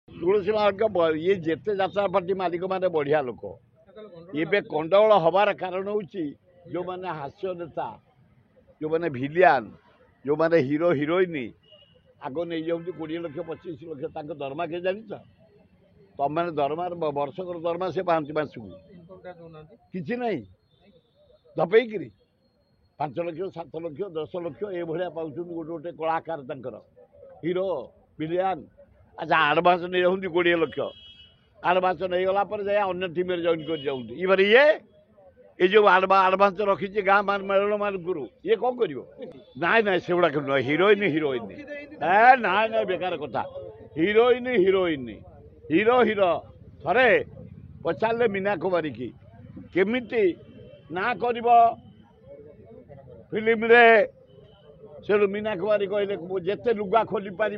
तुलसी मार्ग ये जेते यात्रा पार्टी मालिक मैंने बढ़िया लोक ये कंडगोल हबार कारण हूँ जो मैंने हास्य नेता जो मैंने भिलियान जो मैंने हिरो हिरोइन आग नहीं जाऊँगी 20 लाख 25 लाख दरमा के जान तुम मैंने दरमा वर्षकर दरमा से पाँच मासक कि ना धपेकरी 5 लाख 7 लाख 10 लाख ये पाँच गोटे गोटे कलाकार तंकर हिरो भिलियान अच्छा आडभांस नहीं जाऊँगी 20 लाख आडभांस नहीं गला जाए अन्य टीम जॉइन कर जाऊँगी इबार ये जो आडभांस रखी गाँ मान मेलन मान ये कौन कर ना ना से गुड़ाक नुह हिरोइन हिरोइन ना ना बेकार कथा हिरोइन हिरोइन हिरो हिरो थे पचारे मीना कुमारी की केमिति ना कर फिल्म रे से मीना कुमारी कहले जिते लुगा खोली पार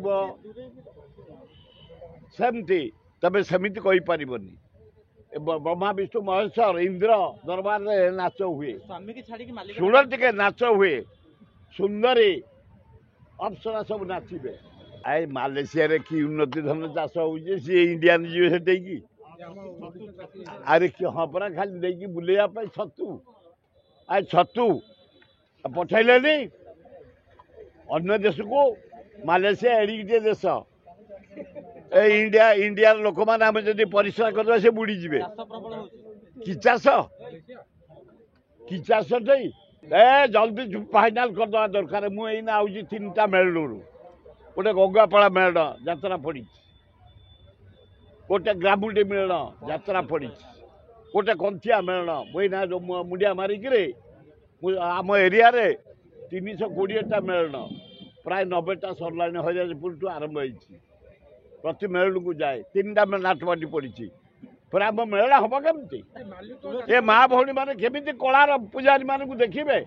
सेमती तबे सेमिति कही पारिबनी ब्रह्मा विष्णु महेश्वर इंद्र दरबार रे नाच हुए सुंदर टिके नाच हुए सुंदरी अप्सरा सब नाचे आई मालेशिया रे की उन्नति धन चाष हो इंडिया जीवे से अरे हाँ परा खाली देकी बुलेया छतु आई छतु पठेले अन्य देश को मालेशिया एडिटे देश इंडिया इंडिया लोक मैंने आम जब परिश्रा करवा से बुड़ी जी कि चाष जल्दी फाइनाल करदे दरकार मुझे आऊँगी 3टा मेलू गोटे गंगापाड़ा मेलन यात्रा पड़ी गोटे ग्रामुडी मेलन यात्रा पड़ी गोटे कंथिया मेलन मुझे मुंडिया मारिक आम एरिया 320टा मेलन प्राय 90टा सरला हजारपुर टू आरंभ होती प्रति मेलन को जाए 3टा नाटपाटी पड़ी फिर आम मेला हम केमती ये माँ भौणी मैंने केमी कलार पूजारी मानक देखिए।